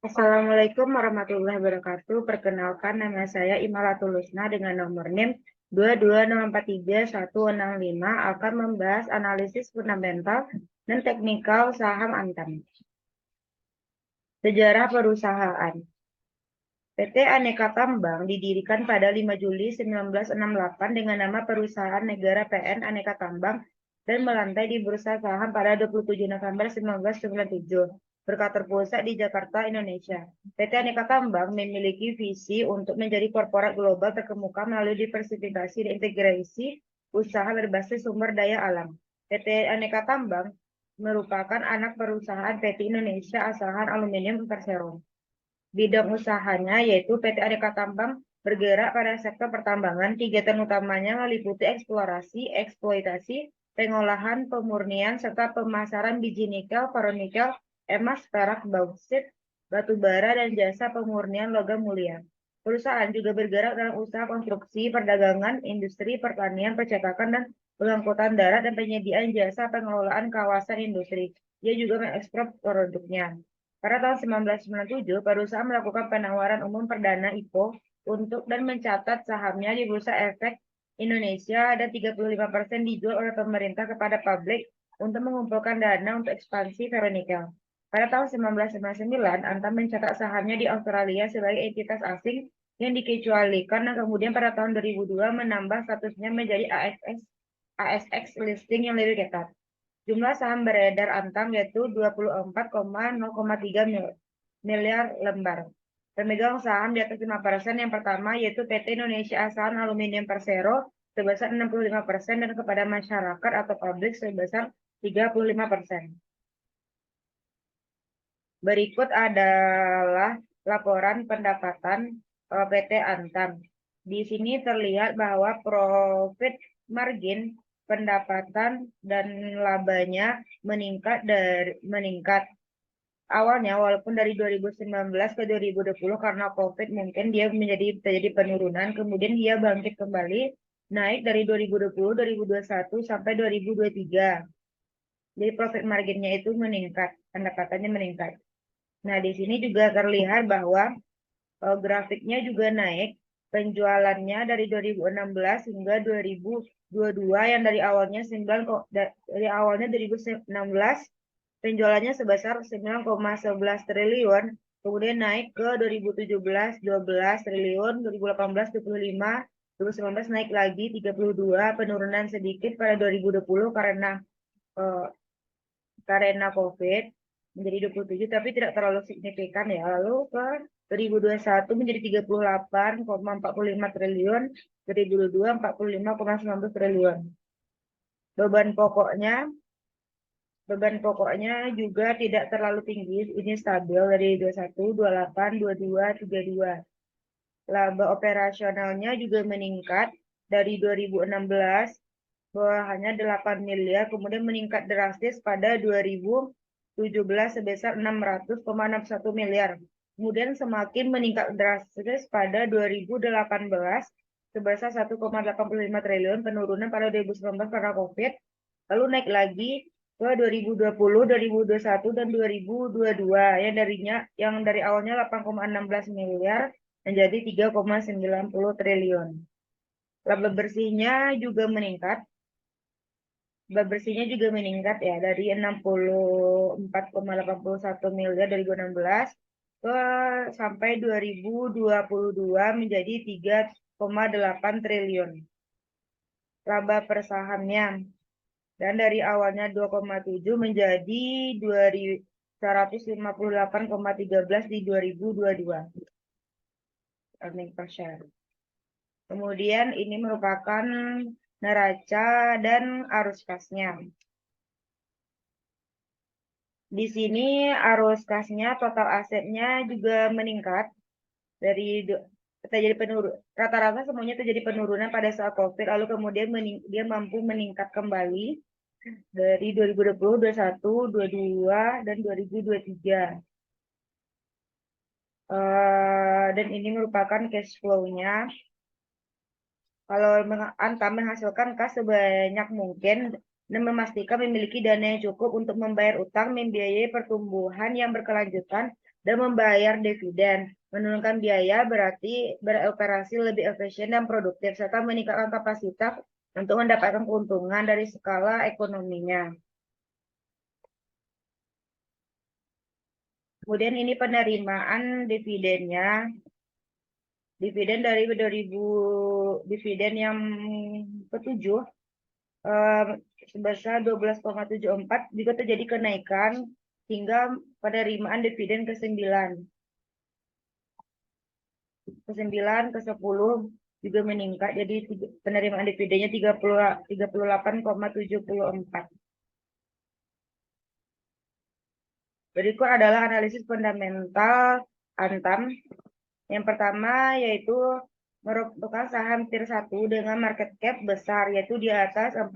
Assalamualaikum warahmatullahi wabarakatuh. Perkenalkan, nama saya Imalatul Husna dengan nomor NIM 220431165 akan membahas analisis fundamental dan teknikal saham Antam. Sejarah perusahaan. PT Aneka Tambang didirikan pada 5 Juli 1968 dengan nama Perusahaan Negara PN Aneka Tambang dan melantai di Bursa Saham pada 27 November 1997. Berkantor pusat di Jakarta, Indonesia. PT Aneka Tambang memiliki visi untuk menjadi korporat global terkemuka melalui diversifikasi dan integrasi usaha berbasis sumber daya alam. PT Aneka Tambang merupakan anak perusahaan PT Indonesia Asahan Aluminium Persero. Bidang usahanya yaitu PT Aneka Tambang bergerak pada sektor pertambangan. Kegiatan utamanya meliputi eksplorasi, eksploitasi, pengolahan, pemurnian, serta pemasaran biji nikel, ferronikel, emas, perak, bauksit, batu bara, dan jasa pemurnian logam mulia. Perusahaan juga bergerak dalam usaha konstruksi, perdagangan, industri, pertanian, percetakan, dan pengangkutan darat, dan penyediaan jasa pengelolaan kawasan industri. Dia juga mengekspor produknya. Pada tahun 1997, perusahaan melakukan penawaran umum perdana IPO untuk dan mencatat sahamnya di Bursa Efek Indonesia dan 35% dijual oleh pemerintah kepada publik untuk mengumpulkan dana untuk ekspansi ferronikel. Pada tahun 1999, Antam mencatat sahamnya di Australia sebagai entitas asing yang dikecualikan dan kemudian pada tahun 2002 menambah statusnya menjadi ASX listing yang lebih ketat. Jumlah saham beredar Antam yaitu 24,0,3 miliar lembar. Pemegang saham di atas 5% yang pertama yaitu PT Indonesia Asahan Aluminium Persero sebesar 65% dan kepada masyarakat atau publik sebesar 35%. Berikut adalah laporan pendapatan PT Antam. Di sini terlihat bahwa profit margin, pendapatan dan labanya meningkat. Awalnya walaupun dari 2019 ke 2020 karena COVID mungkin dia terjadi penurunan, kemudian dia bangkit kembali naik dari 2020, 2021 sampai 2023. Jadi profit marginnya itu meningkat, pendapatannya meningkat. Nah, di sini juga terlihat bahwa grafiknya juga naik. Penjualannya dari 2016 hingga 2022 yang dari awalnya 2016 penjualannya sebesar 9,11 triliun, kemudian naik ke 2017 12 triliun, 2018 25, 2019 naik lagi 32, penurunan sedikit pada 2020 eh, karena COVID menjadi 27 tapi tidak terlalu signifikan ya. Lalu ke 2021 menjadi 38,45 triliun, 2022 45,19 triliun. Beban pokoknya juga tidak terlalu tinggi, ini stabil dari 21, 28, 22, 32. Laba operasionalnya juga meningkat dari 2016 bahwa hanya 8 miliar, kemudian meningkat drastis pada 2017 sebesar 600,61 miliar. Kemudian semakin meningkat drastis pada 2018 sebesar 1,85 triliun, penurunan pada 2019 karena COVID, lalu naik lagi ke 2020, 2021, dan 2022 yang dari awalnya 8,16 miliar menjadi 3,90 triliun. Laba bersihnya juga meningkat. Laba bersihnya juga meningkat ya dari 64,81 miliar dari 2016 ke sampai 2022 menjadi 3,8 triliun. Laba per sahamnya dan dari awalnya 2,7 menjadi 158,13 di 2022 earning per share. Kemudian ini merupakan neraca dan arus kasnya. Di sini arus kasnya, total asetnya juga meningkat dari terjadi penurun, rata-rata semuanya terjadi penurunan pada saat COVID, lalu kemudian dia mampu meningkat kembali dari 2020, 21, 22, dan 2023. Dan ini merupakan cash flow-nya. Kalau Antam menghasilkan kas sebanyak mungkin dan memastikan memiliki dana yang cukup untuk membayar utang, membiayai pertumbuhan yang berkelanjutan, dan membayar dividen. Menurunkan biaya berarti beroperasi lebih efisien dan produktif, serta meningkatkan kapasitas untuk mendapatkan keuntungan dari skala ekonominya. Kemudian ini penerimaan dividennya. Dividen dari 2000, dividen yang ketujuh sebesar 12,74 juga terjadi kenaikan hingga penerimaan dividen ke-9. Ke-9, ke-10 juga meningkat, jadi penerimaan dividennya 38,74. Berikut adalah analisis fundamental Antam. Yang pertama yaitu merupakan saham tier 1 dengan market cap besar, yaitu di atas 40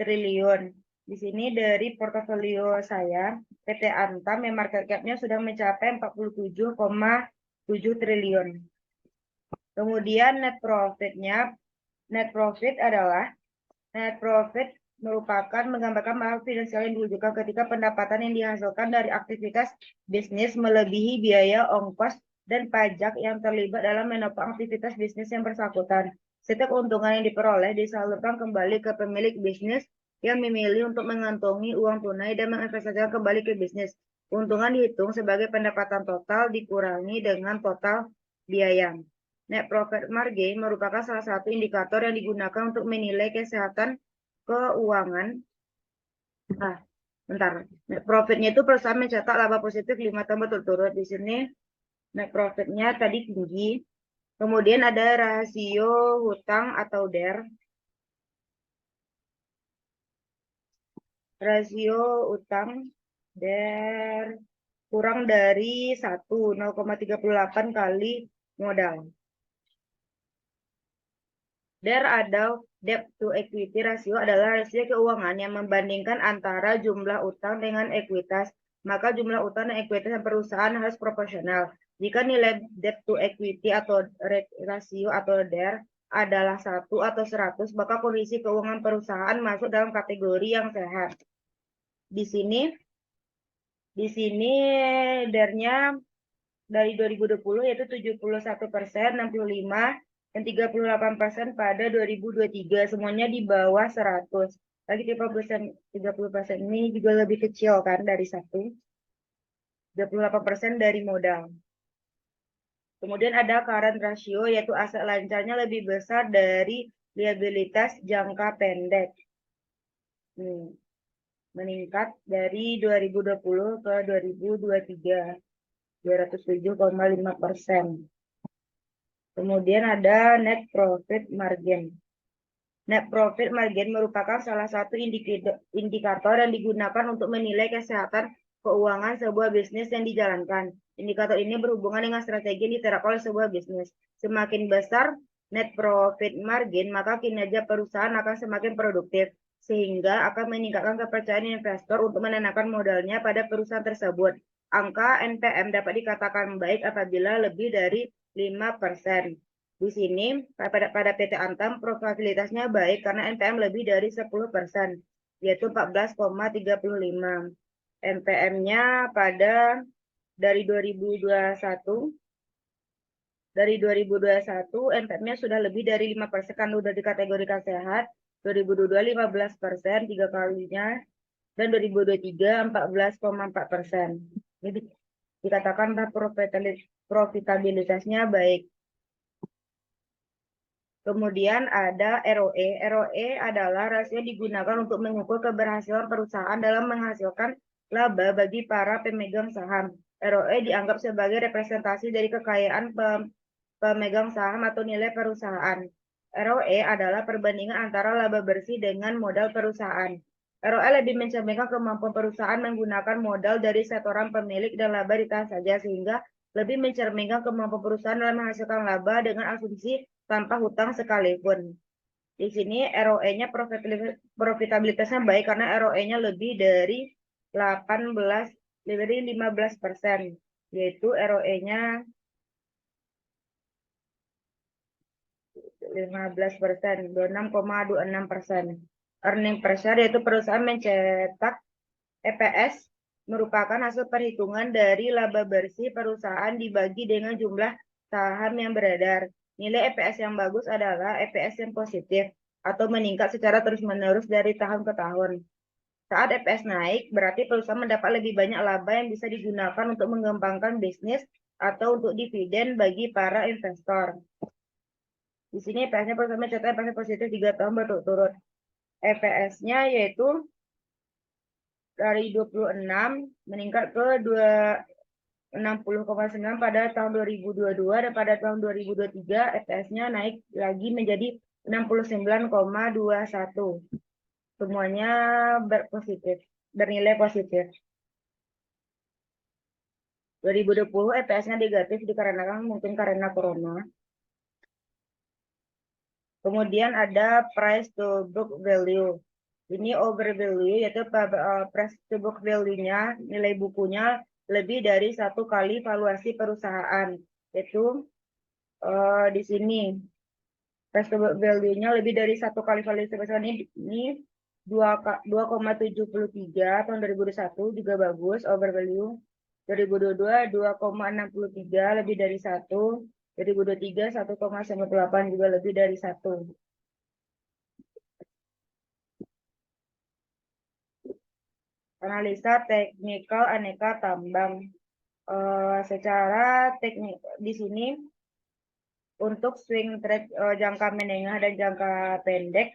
triliun. Di sini dari portofolio saya, PT Antam yang market cap-nya sudah mencapai 47,7 triliun. Kemudian net profit adalah net profit merupakan menggambarkan mahal finansial yang diwujudkan ketika pendapatan yang dihasilkan dari aktivitas bisnis melebihi biaya ongkos dan pajak yang terlibat dalam menopang aktivitas bisnis yang bersangkutan. Setiap keuntungan yang diperoleh disalurkan kembali ke pemilik bisnis yang memilih untuk mengantongi uang tunai dan menginvestasikan kembali ke bisnis. Keuntungan dihitung sebagai pendapatan total dikurangi dengan total biaya. Net profit margin merupakan salah satu indikator yang digunakan untuk menilai kesehatan keuangan. Net profitnya itu perusahaan mencetak laba positif 5 tahun berturut-turut. Di sini net profitnya tadi tinggi. Kemudian ada rasio hutang atau DER. Rasio utang DER kurang dari 1, 0,38 kali modal. DER atau debt to equity ratio adalah rasio keuangan yang membandingkan antara jumlah utang dengan ekuitas. Maka jumlah utang dan ekuitas perusahaan harus proporsional. Jika nilai debt to equity atau rasio atau DER adalah 1 atau 100, maka kondisi keuangan perusahaan masuk dalam kategori yang sehat. Di sini DER-nya dari 2020 yaitu 71%, 65%, dan 38% pada 2023. Semuanya di bawah 100. Lagi 30% ini juga lebih kecil kan dari 1. 38% dari modal. Kemudian ada current ratio, yaitu aset lancarnya lebih besar dari liabilitas jangka pendek. Meningkat dari 2020 ke 2023. 207,5%. Kemudian ada net profit margin. Net profit margin merupakan salah satu indikator yang digunakan untuk menilai kesehatan keuangan sebuah bisnis yang dijalankan. Indikator ini berhubungan dengan strategi yang diterapkan oleh sebuah bisnis. Semakin besar net profit margin, maka kinerja perusahaan akan semakin produktif, sehingga akan meningkatkan kepercayaan investor untuk menanamkan modalnya pada perusahaan tersebut. Angka NPM dapat dikatakan baik apabila lebih dari 5%. Di sini pada PT Antam probabilitasnya baik karena NPM lebih dari 10%, yaitu 14,35. NPM-nya pada dari 2021 NPM-nya sudah lebih dari 5% kan udah dikategorikan sehat. 2022 15%, 3 kalinya, dan 2023 14,4%. Jadi dikatakan profitabilitasnya baik. Kemudian ada ROE. ROE adalah rasio yang digunakan untuk mengukur keberhasilan perusahaan dalam menghasilkan laba bagi para pemegang saham. ROE dianggap sebagai representasi dari kekayaan pemegang saham atau nilai perusahaan. ROE adalah perbandingan antara laba bersih dengan modal perusahaan. ROE lebih mencerminkan kemampuan perusahaan menggunakan modal dari setoran pemilik dan laba ditahan saja, sehingga lebih mencerminkan kemampuan perusahaan dalam menghasilkan laba dengan asumsi tanpa hutang sekalipun. Di sini ROE-nya profitabilitasnya baik karena ROE-nya lebih dari 15%, yaitu ROE-nya 15%, 26,26%. Earning per share yaitu perusahaan mencetak EPS merupakan hasil perhitungan dari laba bersih perusahaan dibagi dengan jumlah saham yang beredar. Nilai EPS yang bagus adalah EPS yang positif atau meningkat secara terus-menerus dari tahun ke tahun. Saat EPS naik, berarti perusahaan mendapat lebih banyak laba yang bisa digunakan untuk mengembangkan bisnis atau untuk dividen bagi para investor. Di sini EPS-nya perusahaan mencatat EPS positif 3 tahun berturut-turut. EPS-nya yaitu dari 26 meningkat ke 60,9 pada tahun 2022 dan pada tahun 2023 EPS-nya naik lagi menjadi 69,21. Semuanya bernilai positif. 2020 EPS-nya negatif dikarenakan mungkin karena corona. Kemudian ada price to book value. Ini over value, yaitu price to book value-nya, nilai bukunya lebih dari 1 kali valuasi perusahaan. Yaitu di sini price to book value-nya lebih dari 1 kali valuasi perusahaan ini 2,73 tahun 2021 juga bagus over value. 2022 2,63 lebih dari 1. 2023 1,98 juga lebih dari 1. Analisa teknikal aneka tambang. Secara teknik di sini untuk swing trade jangka menengah dan jangka pendek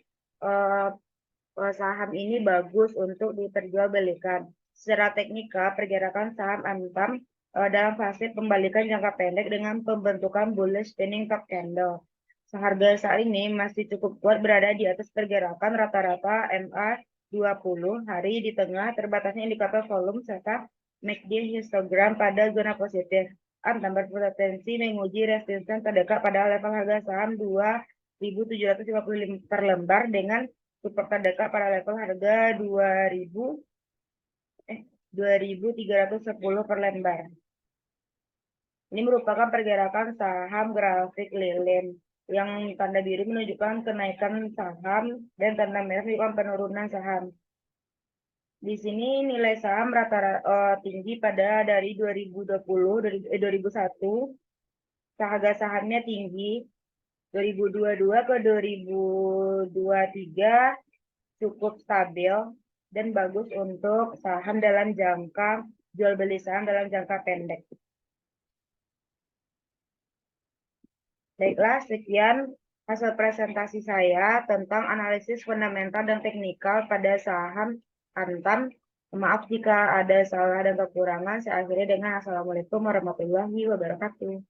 saham ini bagus untuk diperjualbelikan. Secara teknikal pergerakan saham Antam dalam fase pembalikan jangka pendek dengan pembentukan bullish spinning top candle. Harga saat ini masih cukup kuat berada di atas pergerakan rata-rata MA 20 hari di tengah terbatasnya indikator volume serta MACD histogram pada zona positif. Antam berpotensi menguji resisten terdekat pada level harga saham 2.750 per lembar dengan support terdekat pada level harga 2.310 per lembar. Ini merupakan pergerakan saham grafik lilin yang tanda biru menunjukkan kenaikan saham dan tanda merah menunjukkan penurunan saham. Di sini nilai saham rata-rata tinggi pada dari 2001, harga sahamnya tinggi. 2022 ke 2023 cukup stabil dan bagus untuk saham dalam jangka jual beli saham dalam jangka pendek. Baiklah, sekian hasil presentasi saya tentang analisis fundamental dan teknikal pada saham Antam. Maaf jika ada salah dan kekurangan. Saya akhiri dengan Assalamualaikum warahmatullahi wabarakatuh.